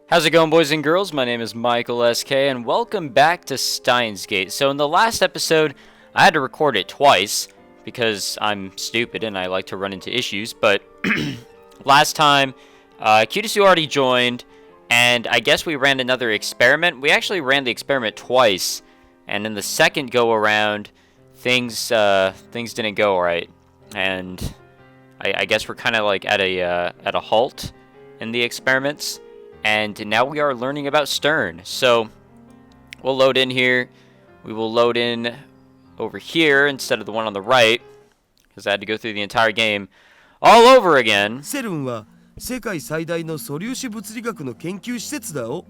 How's it going, boys and girls? My name is Michael SK, and welcome back to Steins. So in the last episode, I had to record it twice, because I'm stupid and I like to run into issues, but last time, Q2 already joined, and I guess we ran another experiment. We actually ran the experiment twice, and in the second go-around, things didn't go right, and I guess we're kind of like at a halt in the experiments. And now we are learning about CERN. So we'll load in here. We will load in over here instead of the one on the right, because I had to go through the entire game all over again. CERN は世界最大の素粒子物理学の研究施設だよ。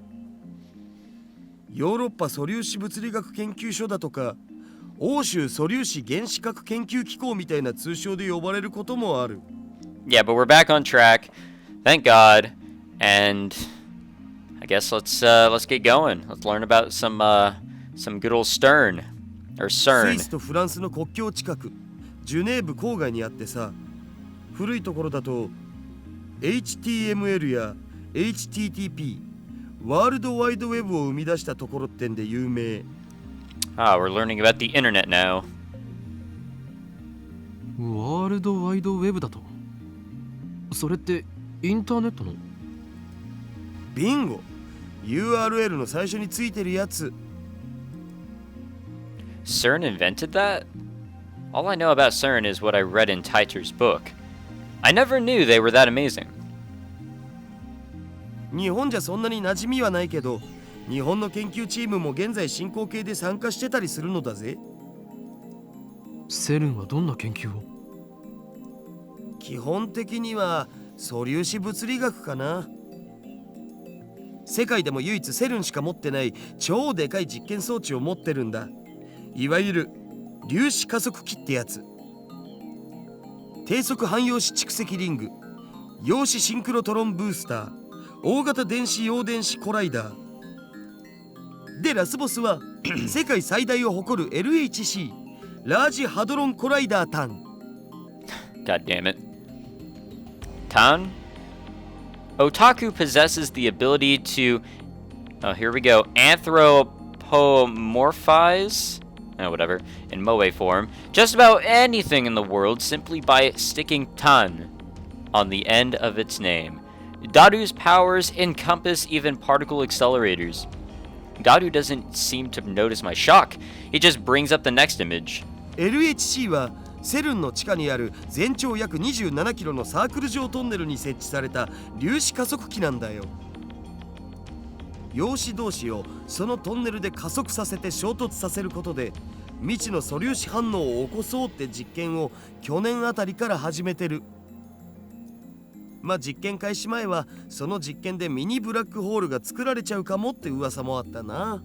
ヨーロッパ素粒子物理学研究所だとか、欧州素粒子原子核研究機構みたいな通称で呼ばれることもある。Yeah, but we're back on track. Thank God. And I guess let's get going. Let's learn about some good old CERN or スイ CERN. スとフランスの国境近く、ジュネーブ郊外にあってさ、古いところだと HTML や HTTP ワールドワイドウェブを生み出したところってんで有名。Ah, we're learning about the internet now. ワールドワイドウェブだと。それってインターネットの？ビンゴ URL の最初についてるやつ。 CERN invented that? All I know about CERN is what I read in Titor's book. I never knew they were that amazing. 日本じゃそんなに馴染みはないけど、日本の研究チームも現在進行形で参加してたりするのだぜ。セルンはどんな研究を？基本的には素粒子物理学かな。世界でも唯一セルンしか持ってない超でかい実験装置を持ってるんだ。いわゆる粒子加速器ってやつ。低速汎用子蓄積リング、陽子シンクロトロンブースター、大型電子陽電子コライダーで、ラスボスは世界最大を誇る LHC ラージハドロンコライダータン。 God damn it. Tan? Otaku possesses the ability to, oh, here we go, anthropomorphize, whatever, in moe form, just about anything in the world simply by sticking tan on the end of its name. Daru's powers encompass even particle accelerators. Daru doesn't seem to notice my shock. He just brings up the next image. LHC はセルンの地下にある全長約27キロのサークル状トンネルに設置された粒子加速器なんだよ。陽子同士をそのトンネルで加速させて衝突させることで未知の素粒子反応を起こそうって実験を去年あたりから始めてる。まあ実験開始前はその実験でミニブラックホールが作られちゃうかもって噂もあったな。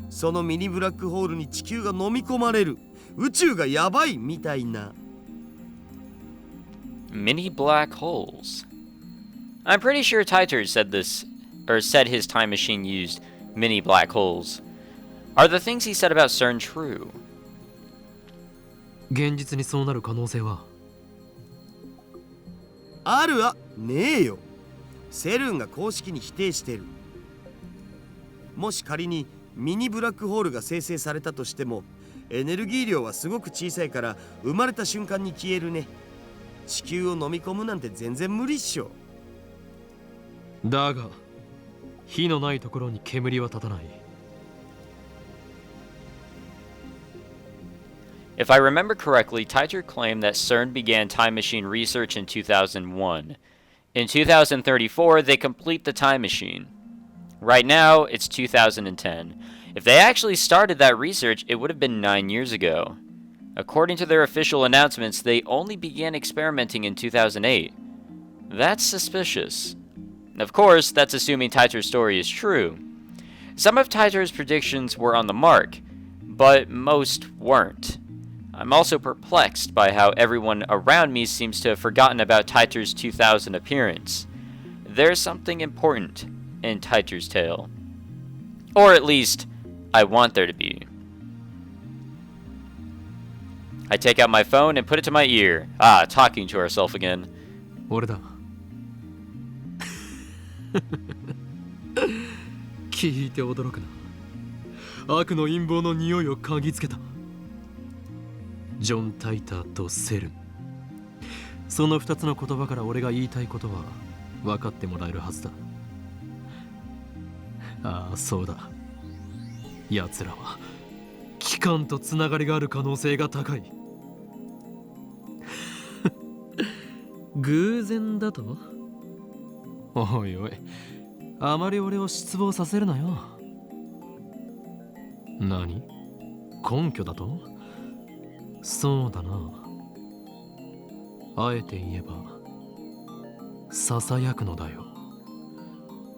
そのミニブラックホールに地球が飲み込まれる。宇宙がやばいみたいな。 Mini black holes. I'm pretty sure Titor said this, or said his time machine used mini black holes. Are the things he said about CERN true? 現実にそうなる可能性は？あるあねえよ。セルンが公式に否定してる。もし仮にミニブラックホールが生成されたとしてもエネルギー量はすごく小さいから生まれた瞬間に消えるね。地球を飲み込むなんて全然無理っしょ。だが火のないところに煙は立たない。If I remember correctly, Titor claimed that CERN began time machine research in 2001. In 2034, they complete the time machine. Right now, it's 2010. If they actually started that research, it would have been 9 years ago. According to their official announcements, they only began experimenting in 2008. That's suspicious. Of course, that's assuming Titor's story is true. Some of Titor's predictions were on the mark, but most weren't. I'm also perplexed by how everyone around me seems to have forgotten about Titor's 2000 appearance. There's something important in Titor's tale. Or at least, I want there to be. I take out my phone and put it to my ear. Ah, talking to ourselves again. 俺だ。聞いて驚くな。悪の陰謀の匂いを嗅ぎつけた。ジョン・タイターとセルン、その2つの言葉から俺が言いたいことは分かってもらえるはずだ。ああ、そうだ。奴らは機関とつながりがある可能性が高い。偶然だと？おいおい、あまり俺を失望させるなよ。何？根拠だと？そうだな。あえて言えばささやくのだよ。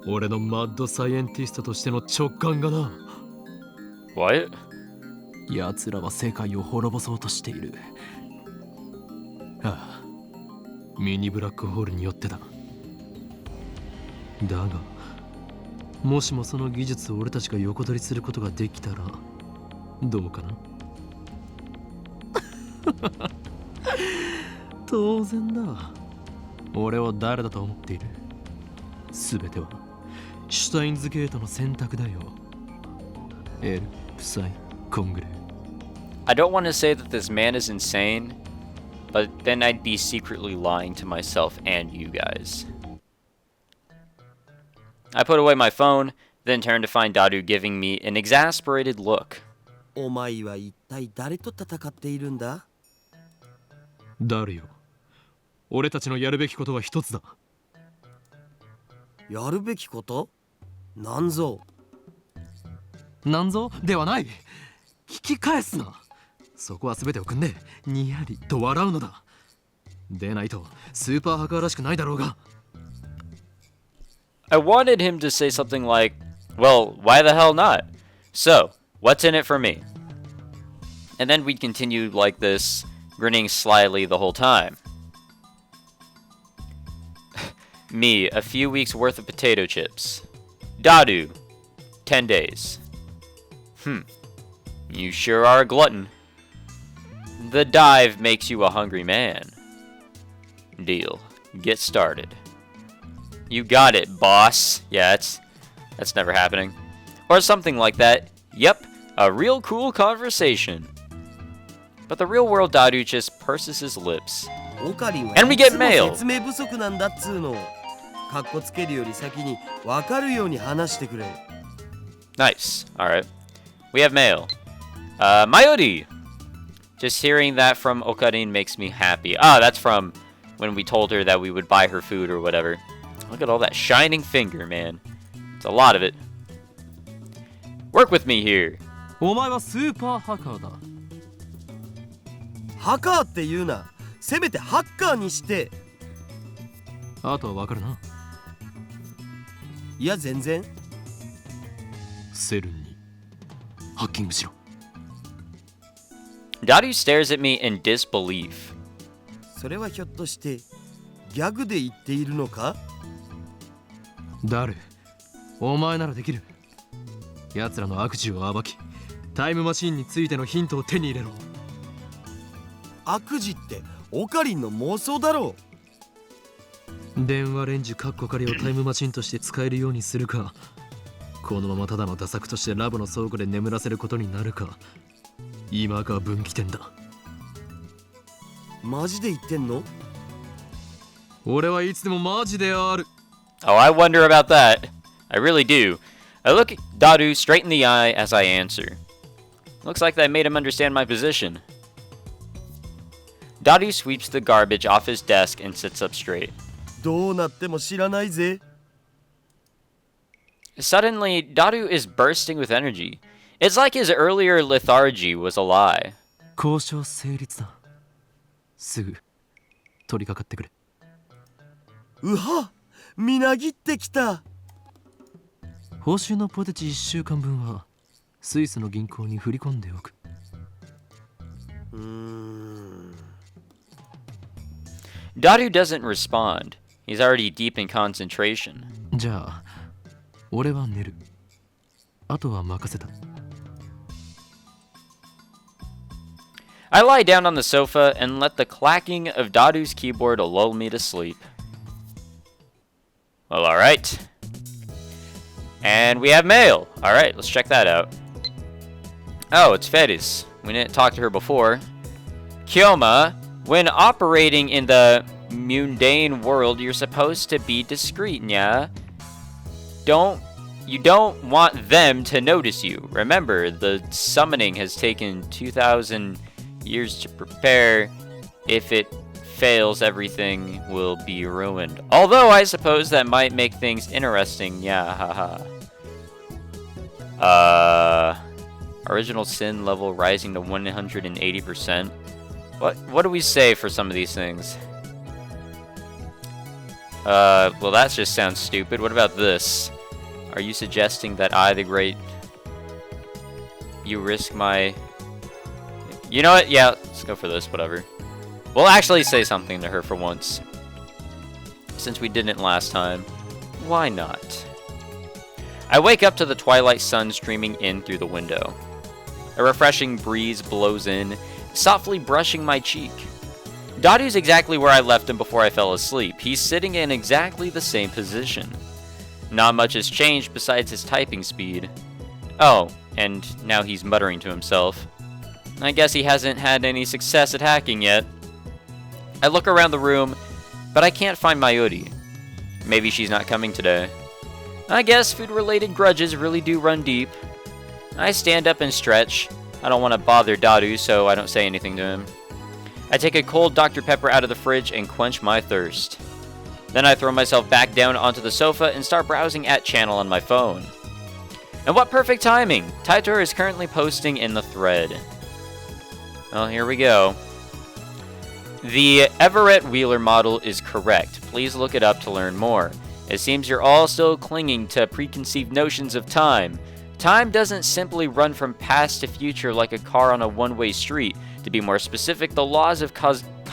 俺のマッドサイエンティストとしての直感がな。What? 奴らは世界を滅ぼそうとしている。ああ、ミニブラックホールによってだ。だがもしもその技術を俺たちが横取りすることができたらどうかな。当然だ。俺を誰だと思っている？全てはシュタインズゲートの選択だよ。L、プサイ、コングレ。I don't want to say that this man is insane, but then I'd be secretly lying to myself and you guys. I put away my phone, then turned to find Dadu giving me an exasperated look. お前は一体誰と戦っているんだ？誰よ。俺たちのやるべきことは一つだ。やるべきこと？なんぞ。なんぞではない。聞き返すな。そこは全てを組んでにやりと笑うのだ。でないとスーパーハッカーらしくないだろうが。I wanted him to say something like, well, why the hell not? So, what's in it for me? And then we'd continue like this, grinning slyly the whole time. Me, a few weeks worth of potato chips. Dadu, 10 days. You sure are a glutton. The dive makes you a hungry man. Deal. Get started. You got it, boss. Yeah, that's never happening. Or something like that. Yep, a real cool conversation. But the real world Dadu just purses his lips. オカリンは And we get いつも mail. 説明不足なんだっつーの。かっこつけるより先に分かるように話してくれ。Nice. Alright. We have mail. Mayuri! Just hearing that from Okarin makes me happy. Ah, that's from when we told her that we would buy her food or whatever. Look at all that shining finger, man. It's a lot of it. Work with me here. お前はスーパーハッカーだ。ハッカーって言うな。せめてハッカーにして。あとはわかるな。いや全然。セルンにハッキングしろ。Dadu stares at me in disbelief. それはひょっとしてギャグで言っているのか？誰？お前ならできる。奴らの悪事を暴き、タイムマシンについてのヒントを手に入れろ。悪事ってオカリンの妄想だろう。電話レンジカッコ仮をタイムマシンとして使えるようにするか、このままただの打作としてラボの倉庫で眠らせることになるか、今が分岐点だ。マジで言ってんの？俺はいつでもマジである。Oh, I wonder about that. I really do. I look at Dadu straight in the eye as I answer. Looks like that made him understand my position. Dadu sweeps the garbage off his desk and sits up straight. どうなっても知らないぜ。Suddenly, Dadu is bursting with energy. It's like his earlier lethargy was a lie. 交渉成立だ。すぐ取り掛かってくれ。うは、みなぎってきた。報酬のポテチ1週間分はスイスの銀行に振り込んでおく。Dadu doesn't respond. He's already deep in concentration. じゃあ、俺は寝る。あとは任せた。I lie down on the sofa and let the clacking of Dadu's keyboard lull me to sleep. Well, alright. And we have mail. Alright, let's check that out. Oh, it's Fedis. We didn't talk to her before. Kyoma, when operating in the mundane world, you're supposed to be discreet, yeah? You don't want them to notice you. Remember, the summoning has taken 2,000 years to prepare. If it fails, everything will be ruined. Although, I suppose that might make things interesting. Yeah, haha. Original sin level rising to 180%. What do we say for some of these things? Well, that just sounds stupid. What about this? Are you suggesting that I, the great... You risk my... You know what? Yeah, let's go for this, whatever. We'll actually say something to her for once. Since we didn't last time. Why not? I wake up to the twilight sun streaming in through the window. A refreshing breeze blows in, softly brushing my cheek. Dadu's exactly where I left him before I fell asleep. He's sitting in exactly the same position. Not much has changed besides his typing speed. Oh, and now he's muttering to himself. I guess he hasn't had any success at hacking yet. I look around the room, but I can't find Mayuri. Maybe she's not coming today. I guess food-related grudges really do run deep. I stand up and stretch. I don't want to bother Dadu, so I don't say anything to him. I take a cold Dr. Pepper out of the fridge and quench my thirst. Then I throw myself back down onto the sofa and start browsing at channel on my phone. And what perfect timing! Titor is currently posting in the thread. Well, here we go. The Everett Wheeler model is correct. Please look it up to learn more. It seems you're all still clinging to preconceived notions of time. Time doesn't simply run from past to future like a car on a one-way street. To be more specific, the laws of casualty,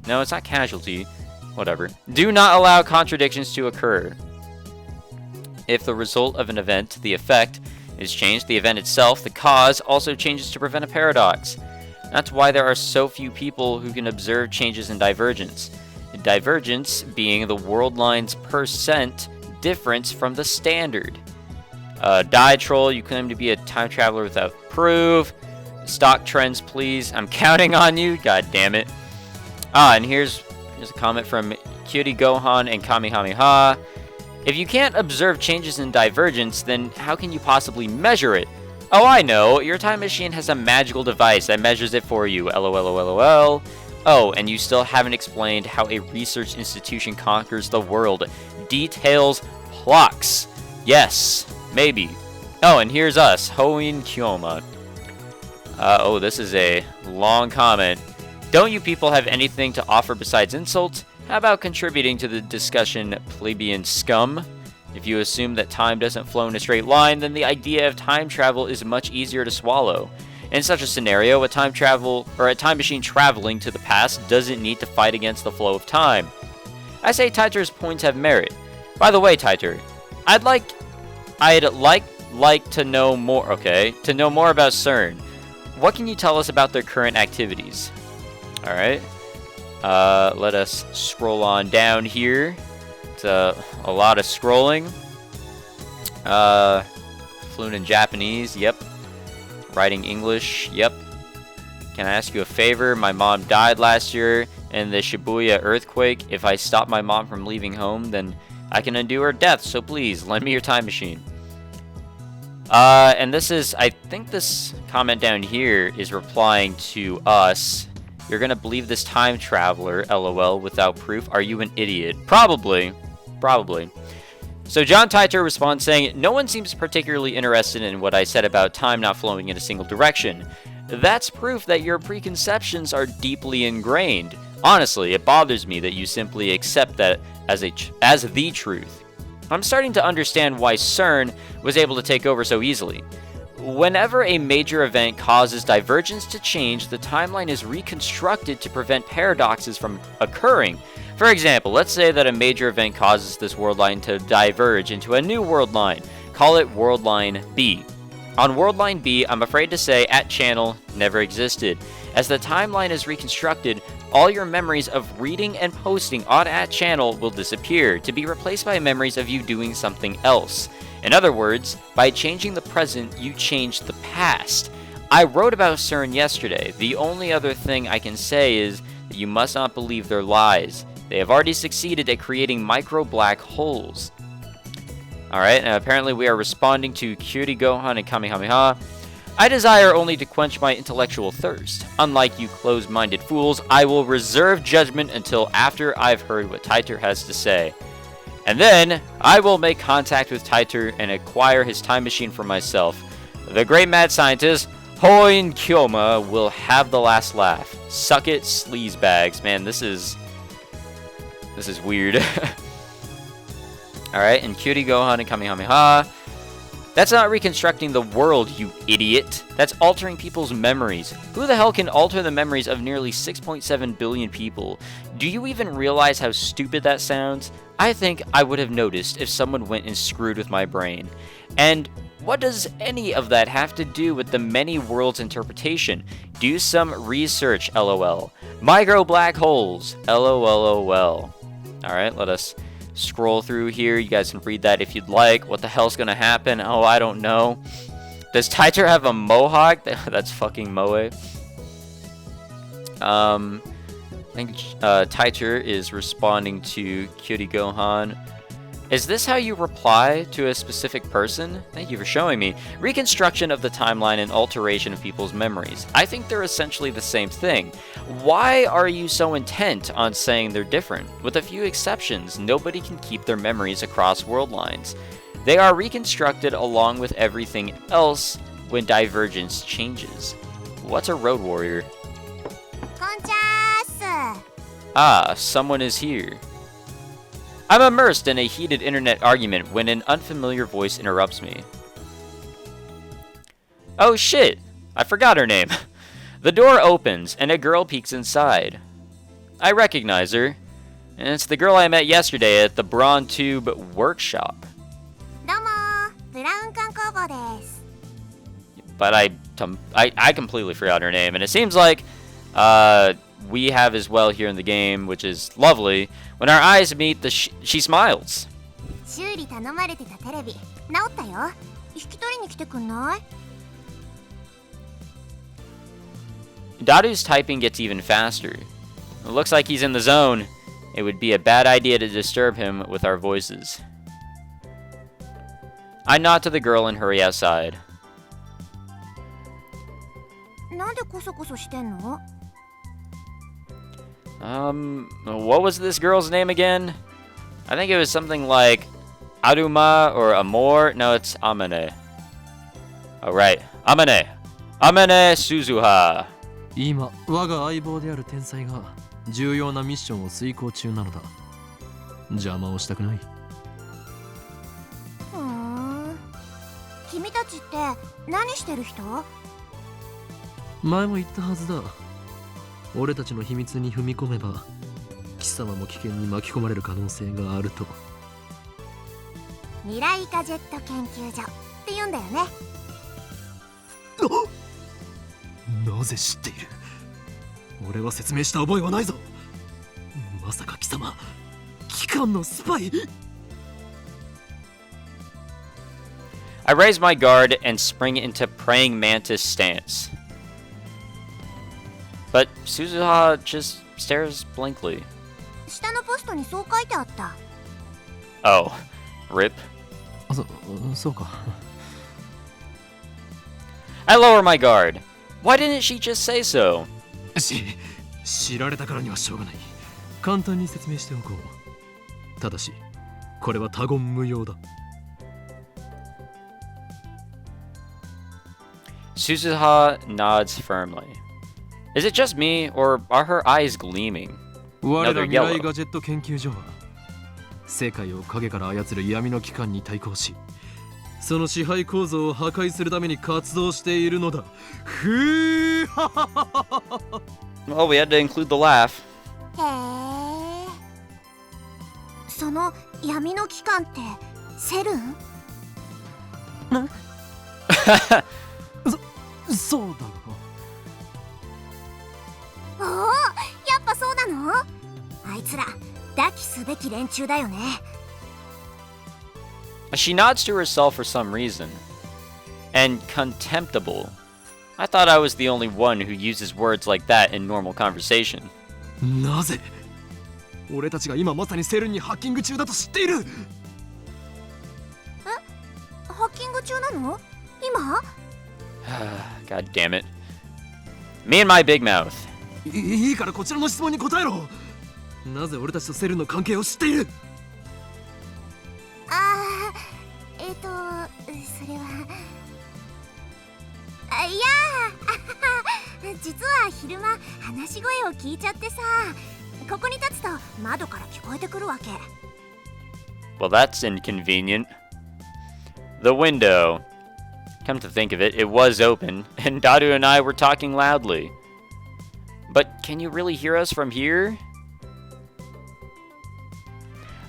no, it's not casualty, whatever, do not allow contradictions to occur. If the result of an event, the effect, is changed, the event itself, the cause, also changes to prevent a paradox. That's why there are so few people who can observe changes in divergence. Divergence being the world line's percent difference from the standard. Die Troll, you claim to be a time traveler without proof. Stock trends, please. I'm counting on you. God damn it. And here's a comment from Cutie Gohan and Kamehameha. If you can't observe changes in divergence, then how can you possibly measure it? Oh, I know. Your time machine has a magical device that measures it for you. LOL. Oh, and you still haven't explained how a research institution conquers the world. Details plucks. Yes, maybe. Oh, and here's us, Hoin Kyoma. Oh, this is a long comment. Don't you people have anything to offer besides insults? How about contributing to the discussion, plebeian scum? If you assume that time doesn't flow in a straight line, then the idea of time travel is much easier to swallow. In such a scenario, a time machine traveling to the past doesn't need to fight against the flow of time. I say Titor's points have merit. By the way, Titor, I'd like to know more. Okay, to know more about CERN. What can you tell us about their current activities? All right. Let us scroll on down here. It's a lot of scrolling. Fluent in Japanese. Yep. Writing English. Yep. Can I ask you a favor? My mom died last year in the Shibuya earthquake. If I stop my mom from leaving home, then I can undo her death. So please, lend me your time machine. And this is, I think this comment down here is replying to us. You're gonna believe this time traveler, LOL, without proof? Are you an idiot? Probably. So John Titor responds saying, no one seems particularly interested in what I said about time not flowing in a single direction. That's proof that your preconceptions are deeply ingrained. Honestly, it bothers me that you simply accept that as the truth. I'm starting to understand why CERN was able to take over so easily. Whenever a major event causes divergence to change, the timeline is reconstructed to prevent paradoxes from occurring. For example, let's say that a major event causes this world line to diverge into a new world line. Call it world line B. On World Line B, I'm afraid to say @channel never existed. As the timeline is reconstructed, all your memories of reading and posting on @channel will disappear, to be replaced by memories of you doing something else. In other words, by changing the present, you change the past. I wrote about CERN yesterday. The only other thing I can say is that you must not believe their lies. They have already succeeded at creating micro black holes. Alright, and apparently we are responding to Kyuri Gohan and Kamehameha. I desire only to quench my intellectual thirst. Unlike you closed-minded fools, I will reserve judgment until after I've heard what Titor has to say. And then, I will make contact with Titor and acquire his time machine for myself. The great mad scientist, Hoin Kyoma, will have the last laugh. Suck it, sleazebags. Man, this is weird. Alright, and Kyuri Gohan and Kamehameha. That's not reconstructing the world, you idiot. That's altering people's memories. Who the hell can alter the memories of nearly 6.7 billion people? Do you even realize how stupid that sounds? I think I would have noticed if someone went and screwed with my brain. And what does any of that have to do with the many worlds interpretation? Do some research, lol. Micro black holes, lol. Alright, let us scroll through here. You guys can read that if you'd like. What the hell's gonna happen? Oh, I don't know. Does Titor have a mohawk? That's fucking moe. I think Titor is responding to Kyuri Gohan. Is this how you reply to a specific person? Thank you for showing me. Reconstruction of the timeline and alteration of people's memories. I think they're essentially the same thing. Why are you so intent on saying they're different? With a few exceptions, nobody can keep their memories across world lines. They are reconstructed along with everything else when divergence changes. What's a road warrior? Ah, someone is here. I'm immersed in a heated internet argument when an unfamiliar voice interrupts me. Oh shit! I forgot her name. The door opens and a girl peeks inside. I recognize her, and it's the girl I met yesterday at the Brawn Tube workshop. But I completely forgot her name, and it seems like we have as well here in the game, which is lovely. When our eyes meet, she smiles. Daru's typing gets even faster. It looks like he's in the zone. It would be a bad idea to disturb him with our voices. I nod to the girl and hurry outside. What was this girl's name again? I think it was something like Aruma or Amor. No, it's Amane. Alright, Amane. Amane Suzuha. 今、我が相棒である天才が重要なミッションを遂行中なのだ。邪魔をしたくない。君たちって何してる人？前も言ったはずだ。俺たちの秘密に踏み込めば貴様も危険に巻き込まれる可能性があると。未来ガジェット研究所って言うんだよね。なぜ知っている？俺は説明した覚えはないぞ。まさか貴様機関のスパイ？ I raise my guard and spring into praying mantis stance. But Suzuha just stares blankly. Oh, rip. I lower my guard. Why didn't she just say so? 知られたからにはしょうがない。簡単に説明しておこう。ただし、これは他言無用だ。Suzuha nods firmly. Is it just me, or are her eyes gleaming? No, 我ら they're 未来 yellow. ガジェット研究所は世界を影から操る闇の機関に対抗し、その支配構造を破壊するために活動しているのだ。ふーはははは。 Well, we had to include the laugh. へえ。その闇の機関ってセルン？そうだおお、やっぱそうなの？あいつら抱きすべき連中だよね。 She nods to herself for some reason. And contemptible. I thought I was the only one who uses words like that in normal conversation. なぜ俺たちが今まさにセルンにハッキング中だと知っている。ハッキング中なの？今？ God damn it. Me and my big mouth. いいからこちらの質問に答えろ。なぜ俺たちとセルンの関係を知っている？それはいや実は昼間話し声を聞いちゃってさ、ここに立つと窓から聞こえてくるわけ。 Well, that's inconvenient. The window. Come to think of it, it was open, and Daru and I were talking loudly. But can you really hear us from here?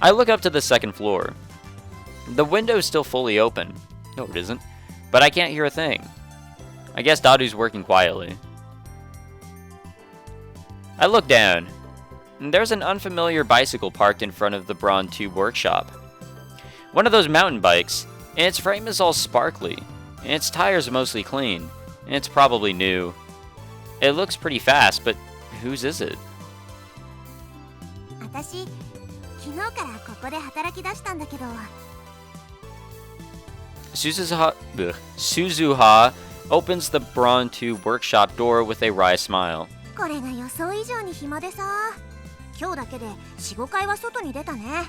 I look up to the second floor. The window's still fully open. No, it isn't. But I can't hear a thing. I guess Daru's working quietly. I look down. And there's an unfamiliar bicycle parked in front of the Braun Tube workshop. One of those mountain bikes, and its frame is all sparkly, and its tires are mostly clean, and it's probably new. It looks pretty fast, but whose is it? 私、昨日からここで働き出したんだけど。 Suzuha opens the Braun Tube workshop door with a wry smile. これが予想以上に暇でさ、今日だけで 4,5 回は外に出たね。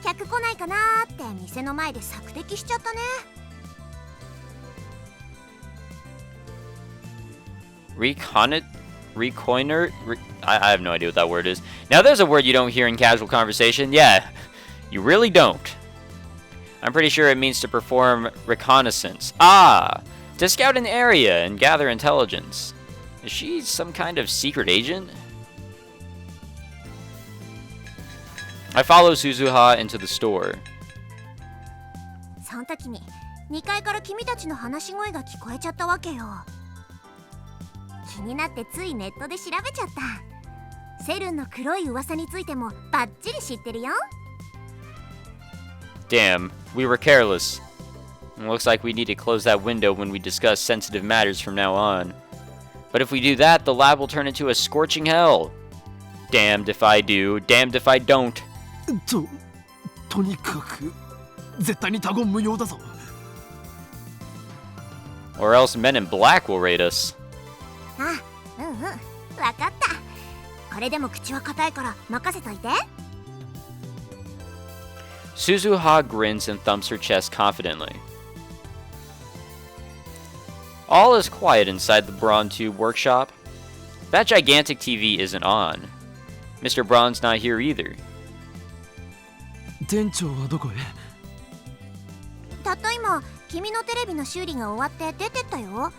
客来ないかなーって店の前で索敵しちゃったね。Recoiner? I have no idea what that word is. Now there's a word you don't hear in casual conversation. Yeah, you really don't. I'm pretty sure it means to perform reconnaissance. Ah! To scout an area and gather intelligence. Is she some kind of secret agent? I follow Suzuha into the store. その時に2階から君たちの話し声が聞こえちゃったわけよ。気になってついネットで調べちゃった。セルンの黒い噂についてもバッチリ知ってるよ。 Damn, we were careless. It looks like we need to close that window when we discuss sensitive matters from now on. But if we do that, the lab will turn into a scorching hell. Damned if I do, damned if I don't. とにかく絶対に他言無用だぞ。 Or else men in black will raid us. あ、わかった。これでも口は硬いから任せといて。 Suzuha grins and thumps her chest confidently. All is quiet inside the Braun Tube workshop. That gigantic TV isn't on. Mr. Braun's not here either. 店長はどこへ？たった今、君のテレビの修理が終わって出てったよ。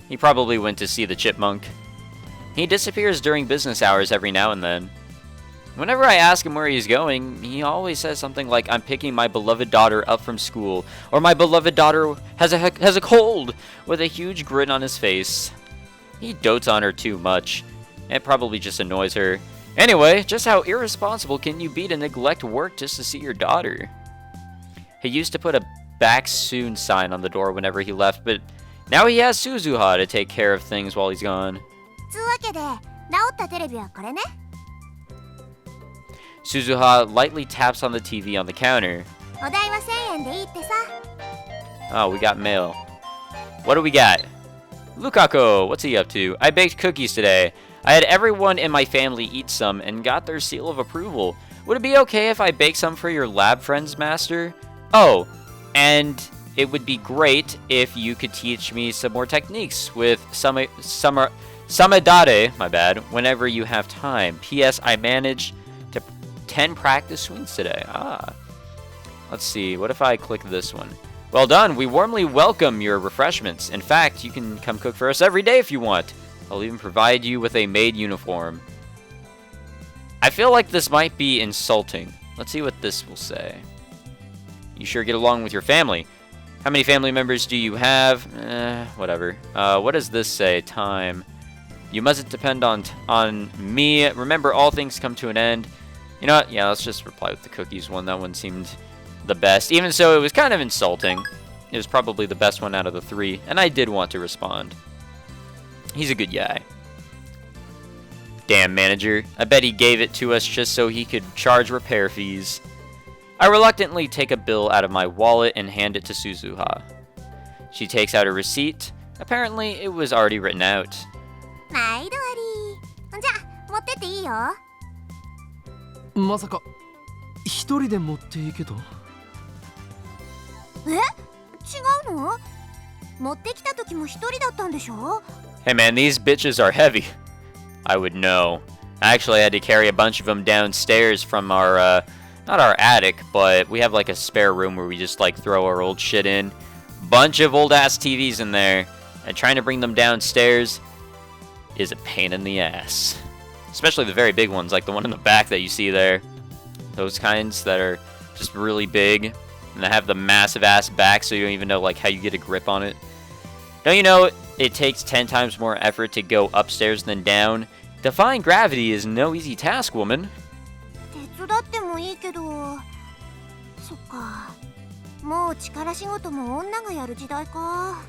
He probably went to see the chipmunk. He disappears during business hours every now and then. Whenever I ask him where he's going, he always says something like, I'm picking my beloved daughter up from school, or my beloved daughter has a cold, with a huge grin on his face. He dotes on her too much. It probably just annoys her. Anyway, just how irresponsible can you be to neglect work just to see your daughter? He used to put a back soon sign on the door whenever he left, but now he has Suzuha to take care of things while he's gone. つうわけで、直ったテレビはこれね。 Suzuha lightly taps on the TV on the counter. お代は1000円でいいってさ。 Oh, we got mail. What do we got? Lukaku, what's he up to? I baked cookies today. I had everyone in my family eat some and got their seal of approval. Would it be okay if I bake some for your lab friends, Master? Oh, and it would be great if you could teach me some more techniques with Samadare, my bad, whenever you have time. P.S. I managed to 10 practice swings today. Ah. Let's see, what if I click this one? Well done, we warmly welcome your refreshments. In fact, you can come cook for us every day if you want. I'll even provide you with a maid uniform. I feel like this might be insulting. Let's see what this will say. You sure get along with your family. How many family members do you have? Whatever. What does this say? Time. You mustn't depend on me. Remember, all things come to an end. You know what? Yeah, let's just reply with the cookies one. That one seemed the best. Even so, it was kind of insulting. It was probably the best one out of the three, and I did want to respond. He's a good guy. Damn manager. I bet he gave it to us just so he could charge repair fees. I reluctantly take a bill out of my wallet and hand it to Suzuha. She takes out a receipt. Apparently, it was already written out. 毎度あり。じゃあ持ってっていいよ。まさか一人で持っていけと？え？違うの？持ってきた時も一人だったんでしょ？ Hey man, these bitches are heavy. I would know. I actually had to carry a bunch of them downstairs from our, not our attic, but we have like a spare room where we just like throw our old shit in. Bunch of old ass TVs in there, and trying to bring them downstairs is a pain in the ass. Especially the very big ones, like the one in the back that you see there. Those kinds that are just really big, and they have the massive ass back so you don't even know like how you get a grip on it. Don't you know it takes 10 times more effort to go upstairs than down? Defying gravity is no easy task, woman. 手伝ってもいいけど。そっか。もう力仕事も女がやる時代か。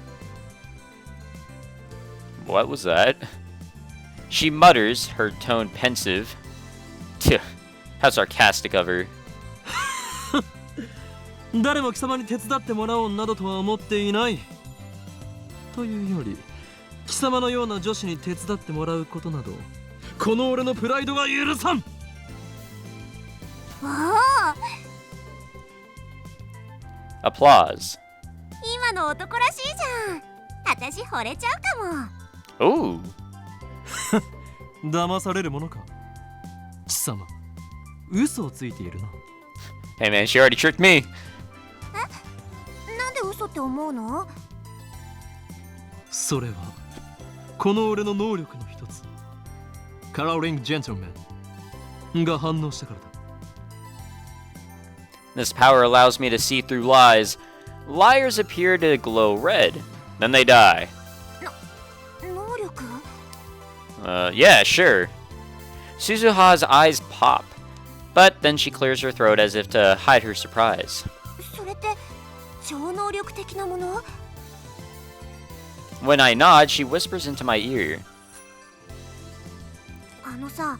What was that? She mutters, her tone pensive. Tch, how sarcastic of her. 誰も貴様に手伝ってもらおうなどとは思っていない。というより、貴様のような女子に手伝ってもらうことなど、この俺のプライドが許さん。おお。Applause. 今の男らしいじゃん。私惚れちゃうかも。Ooh. 騙されるものか。貴様、嘘をついているな。Hey man, she already tricked me. なんで嘘って思うの？それはこの俺の能力の一つ、カラーリングジェントルマンが反応したからだ。This power allows me to see through lies. Liars appear to glow red, then they die. 能力？ Yeah, sure. Suzuha's eyes pop, but then she clears her throat as if to hide her surprise. それって超能力的なもの？When I nod, she whispers into my ear. あのさ、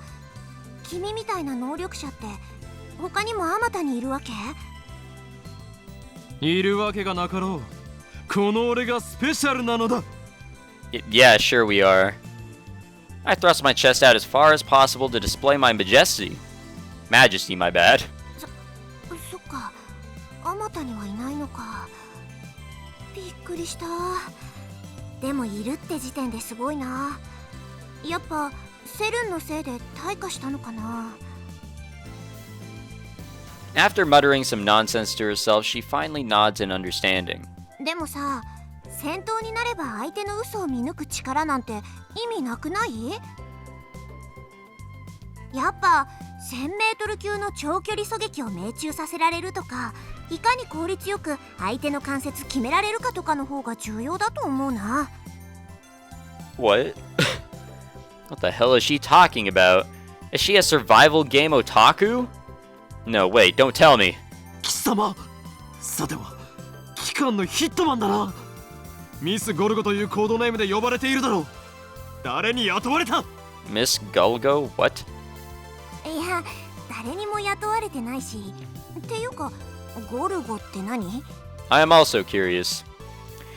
君みたいな能力者って他にもあまたにいるわけ？いるわけがなかろう。この俺がスペシャルなのだ。Yeah, sure we are. I thrust my chest out as far as possible to display my majesty. Majesty, my bad. そっか、あまたにはいないのか。びっくりした。でもいるって時点ですごいな。やっぱセルンのせいで退化したのかな。After muttering some nonsense to herself, she finally nods in understanding. でもさ、戦闘になれば相手の嘘を見抜く力なんて意味なくない？やっぱ 1000m 級の長距離狙撃を命中させられるとか、いかに効率よく相手の関節決められるかとかの方が重要だと思うな。What? What the hell is she talking about? Is she a survival game otaku? No, wait, don't tell me. 貴様、さては機関のヒットマンだな。ミス・ゴルゴというコードネームで呼ばれているだろう。誰に雇われた？ Miss Gulgo? What? いや、誰にも雇われてないし。っていうか、ゴルゴって何？ I am also curious.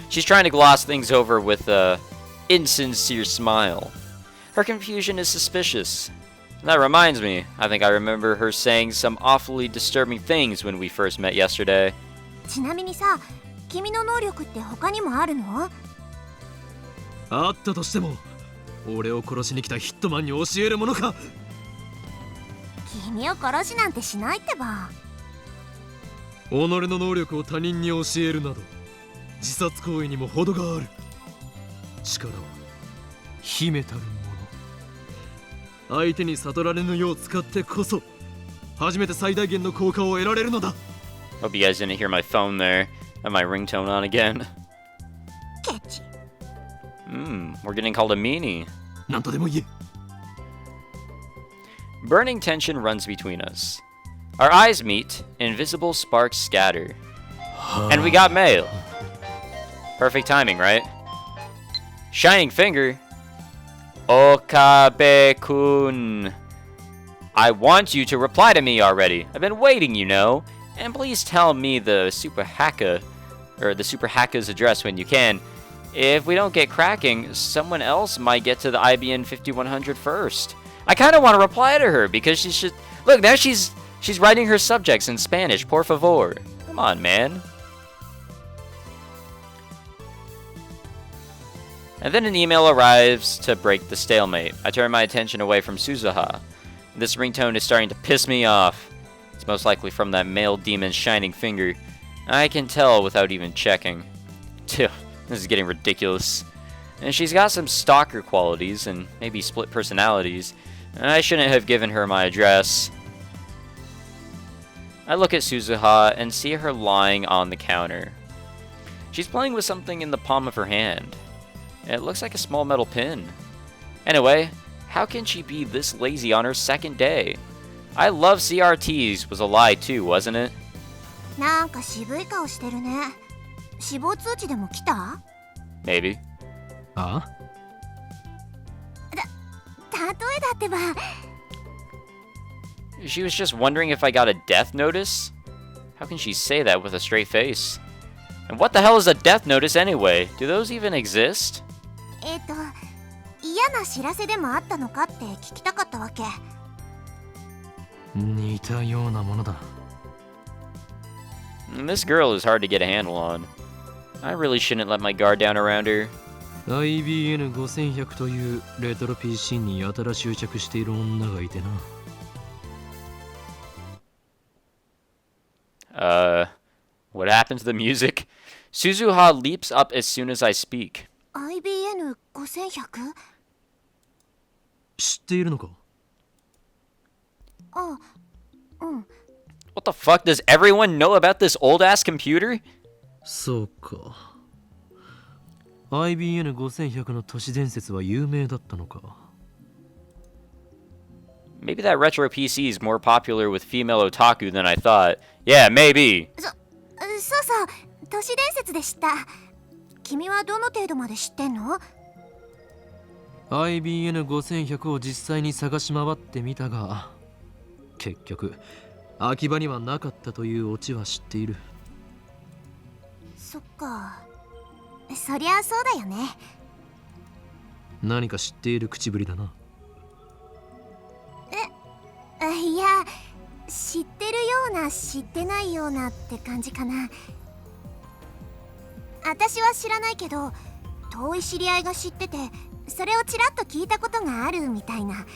She's trying to gloss things over with a insincere smile. Her confusion is suspicious. That reminds me, I think I remember her saying some awfully disturbing things when we first met yesterday. ちなみにさ、君の能力って他にもあるの？あったとしても、俺を殺しに来たヒットマンに教えるものか。君を殺しなんてしないってば。己の能力を他人に教えるなど、自殺行為にも程がある。力は秘めたるもの。相手に悟られぬよう使ってこそ、初めて最大限の効果を得られるのだ。Hope you guys didn't hear my phone there. Have my ringtone on again. ケチ。 We're getting called a meanie. なんとでも言え。 Burning tension runs between us. Our eyes meet, invisible sparks scatter. And we got mail. Perfect timing, right? Shining finger. Okabe-kun. I want you to reply to me already. I've been waiting, you know. And please tell me the Super Haka's address when you can. If we don't get cracking, someone else might get to the IBN 5100 first. I kind of want to reply to her because she should... Look, now she's writing her subjects in Spanish. Por favor. Come on, man. And then an email arrives to break the stalemate. I turn my attention away from Suzuha. This ringtone is starting to piss me off. It's most likely from that male demon's shining finger. I can tell without even checking. This is getting ridiculous. And she's got some stalker qualities and maybe split personalities. I shouldn't have given her my address. I look at Suzuha and see her lying on the counter. She's playing with something in the palm of her hand. It looks like a small metal pin. Anyway, how can she be this lazy on her second day? I love CRTs was a lie too, wasn't it? なんか渋い顔してるね。死亡通知でも来た？ Maybe. ああ？例えだってば。 She was just wondering if I got a death notice? How can she say that with a straight face? And what the hell is a death notice anyway? Do those even exist? 嫌な知らせでもあったのかって聞きたかったわけ。似たようなものだ。This girl is hard to get a handle on. I really shouldn't let my guard down around her. IBN 5100というレトロ PC にやたら執着している女がいてな。What happened to the music? Suzuha leaps up as soon as I speak. IBN 5100？知っているのか？あ、うん。 What the fuck? Does everyone know about this old-ass computer? そうか。IBN 5100の都市伝説は有名だったのか。Maybe that retro PC is more popular with female otaku than I thought. Yeah, maybe. そうそう、都市伝説で知った。君はどの程度まで知ってんの？ IBN 5100を実際に探し回ってみたが、結局秋葉にはなかったというオチは知っている。そっか。そりゃそうだよね。何か知っている口ぶりだな。いや、知ってるような知ってないようなって感じかな。私は知らないけど、遠い知り合いが知ってて、それをちらっと聞いたことがあるみたいな。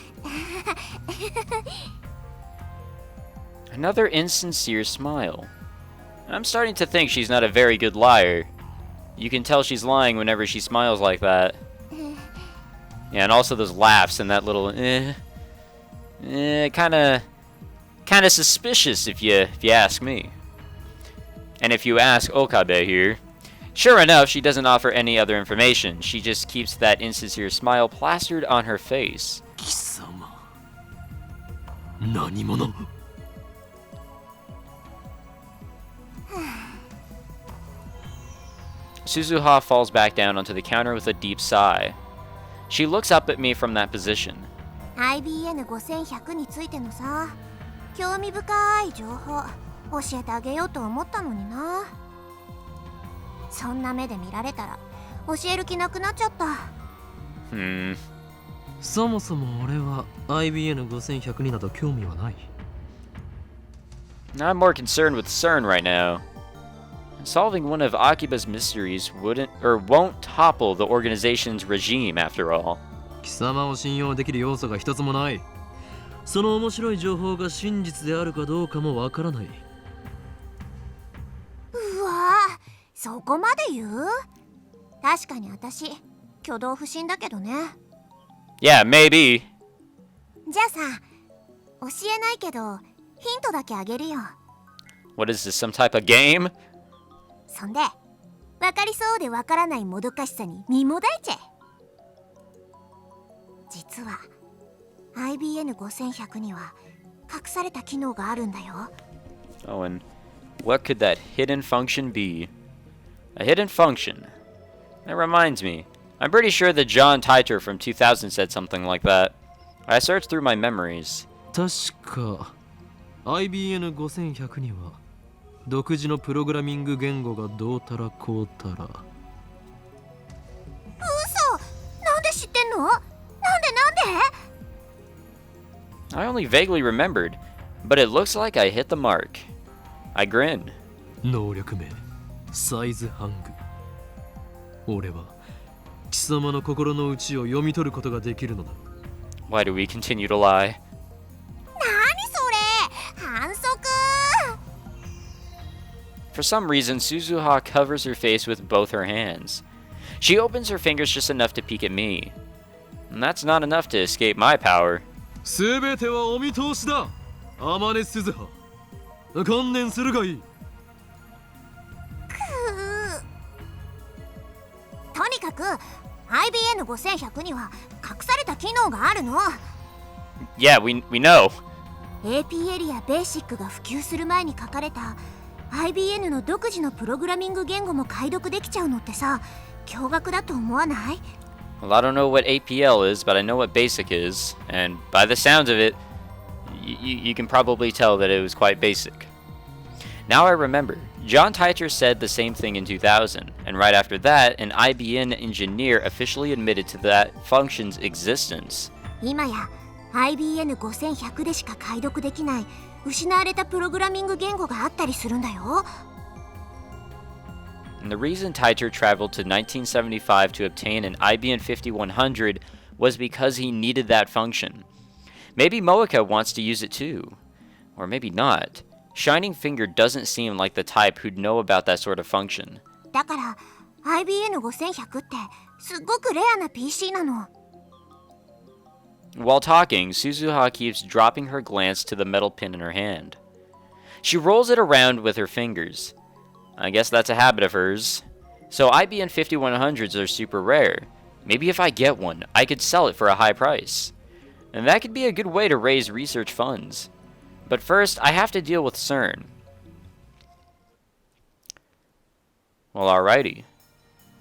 Another insincere smile. I'm starting to think she's not a very good liar. You can tell she's lying whenever she smiles like that. Yeah, and also those laughs and that little kind of suspicious if you ask me. And if you ask Okabe here, sure enough, she doesn't offer any other information. She just keeps that insincere smile plastered on her face. 貴様、何者？ Suzuha falls back down onto the counter with a deep sigh. She looks up at me from that position. IBN 5100についてのさ、興味深い情報教えてあげようと思ったのにな。そんな目で見られたら教える気なくなっちゃった。そもそも俺は IBN 5100になど興味はない。I'm more concerned with CERN right now. Solving one of Akiba's mysteries won't topple the organization's regime after all. 貴様を信用できる要素が一つもない。その面白い情報が真実であるかどうかもわからない。うわぁ、そこまで言う？確かに私、挙動不審だけどね。Yeah, maybe. じゃあさ、教えないけど、ヒントだけあげるよ。What is this, some type of game? そんで分かりそうで分からないもどかしさに身もだえちゃえ。実は IBN5100 には隠された機能があるんだよ。 Oh, and what could that hidden function be? A hidden function. That reminds me. I'm pretty sure that John Titor from 2000 said something like that. I searched through my memories. 確か IBN5100 には独自のプログラミング言語がどうたらこうたら。嘘。なんで知ってんの？なんで I only vaguely remembered, but it looks like I hit the mark. I grin. 能力名サイズハング。俺は貴様の心の内を読み取ることができるのだ。 Why do we continue to lie? 何それ？反則。 For some reason, Suzuha covers her face with both her hands. She opens her fingers just enough to peek at me. And that's not enough to escape my power. すべてはお見通しだ。アマネスズハ。観念するがいい。とにかく IBN5100 には隠された機能があるの。 Yeah, we know. AP エリアベーシックが普及する前に書かれた IBN の独自のプログラミング言語も解読できちゃうのってさ、驚愕だと思わない？ Well, I don't know what APL is, but I know what BASIC is. And by the sounds of it, you can probably tell that it was quite basic. Now I remember, John Titor said the same thing in 2000, and right after that, an IBN engineer officially admitted to that function's existence. 今や IBN5100 でしか解読できない失われたプログラミング言語があったりするんだよ。 And the reason Titor traveled to 1975 to obtain an IBN 5100 was because he needed that function. Maybe Moeka wants to use it too. Or maybe not. Shining Finger doesn't seem like the type who'd know about that sort of function. だから IBN5100 ってすっごくレアな PC なの。 While talking, Suzuha keeps dropping her glance to the metal pin in her hand. She rolls it around with her fingers. I guess that's a habit of hers. So IBN 5100s are super rare. Maybe if I get one, I could sell it for a high price. And that could be a good way to raise research funds. But first, I have to deal with CERN. Well, alrighty.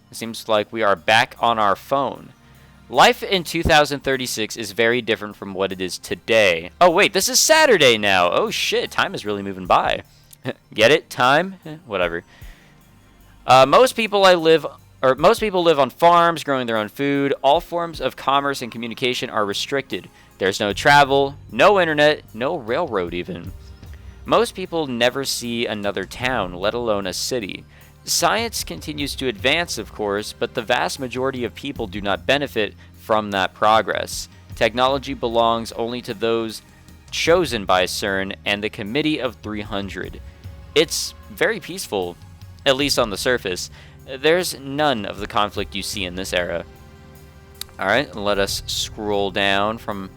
It seems like we are back on our phone. Life in 2036 is very different from what it is today. Oh wait, this is Saturday now! Oh shit, time is really moving by. Get it? Time? Whatever. Most people live on farms, growing their own food. All forms of commerce and communication are restricted. There's no travel, no internet, no railroad even. Most people never see another town, let alone a city. Science continues to advance, of course, but the vast majority of people do not benefit from that progress. Technology belongs only to those chosen by CERN and the Committee of 300. It's very peaceful, at least on the surface. There's none of the conflict you see in this era. Alright, let us scroll down from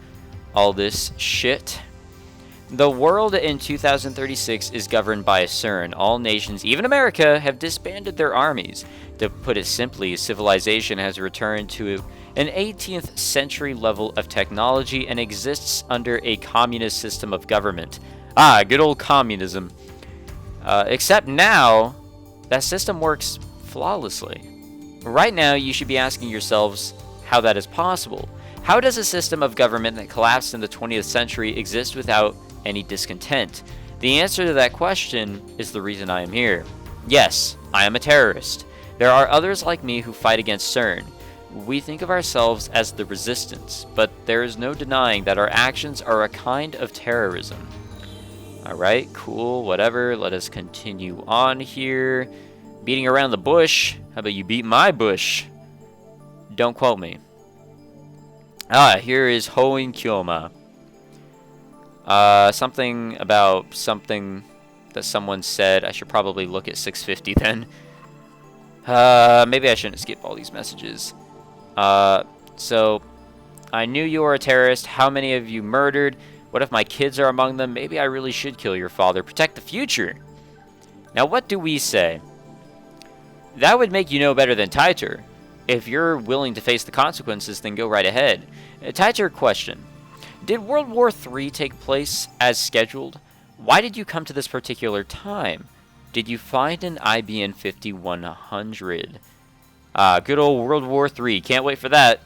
all this shit. The world in 2036 is governed by CERN. All nations, even America, have disbanded their armies. To put it simply, civilization has returned to an 18th century level of technology and exists under a communist system of government. Ah, good old communism. Except now, that system works flawlessly. Right now, you should be asking yourselves how that is possible. How does a system of government that collapsed in the 20th century exist without any discontent? The answer to that question is the reason I am here. Yes, I am a terrorist. There are others like me who fight against CERN. We think of ourselves as the resistance, but there is no denying that our actions are a kind of terrorism. Alright, cool, whatever. Let us continue on here. Beating around the bush. How about you beat my bush? Don't quote me. Ah, here is Hoin Kyoma. Something about something that someone said. I should probably look at 650 then. Maybe I shouldn't skip all these messages. So, I knew you were a terrorist. How many of you murdered? What if my kids are among them? Maybe I really should kill your father. Protect the future. Now, what do we say? That would make you know better than Titor. If you're willing to face the consequences, then go right ahead. Titor question. Did World War III take place as scheduled? Why did you come to this particular time? Did you find an IBN 5100? Good old World War III. Can't wait for that.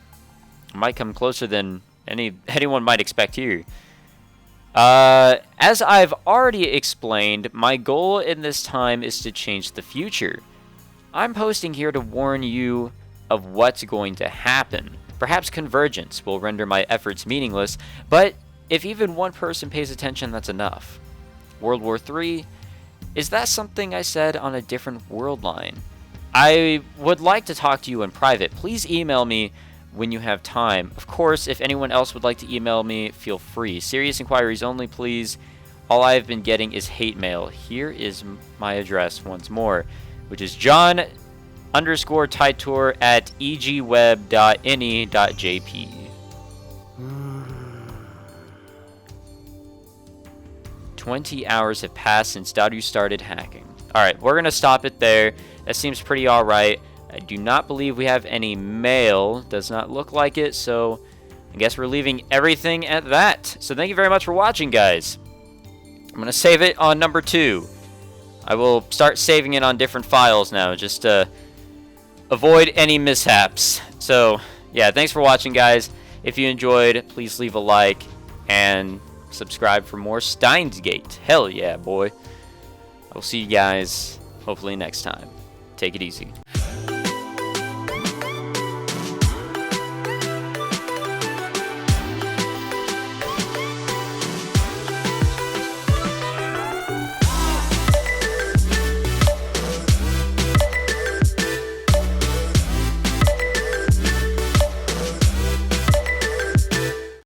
Might come closer than anyone might expect here. As I've already explained, my goal in this time is to change the future. I'm posting here to warn you of what's going to happen. Perhaps convergence will render my efforts meaningless, but if even one person pays attention, that's enough. World War III? Is that something I said on a different world line? I would like to talk to you in private. Please email me when you have time. Of course, if anyone else would like to email me, feel free. Serious inquiries only, please. All I have been getting is hate mail. Here is my address once more, which is John_Titor at egweb.ne.jp. 20 hours have passed since Daru started hacking. Alright, we're going to stop it there. That seems pretty alright. I do not believe we have any mail. Does not look like it, so I guess we're leaving everything at that. So thank you very much for watching, guys. I'm going to save it on number 2. I will start saving it on different files now, just to avoid any mishaps. So, yeah, thanks for watching, guys. If you enjoyed, please leave a like and subscribe for more Steins Gate. Hell yeah, boy. I will see you guys hopefully next time. Take it easy.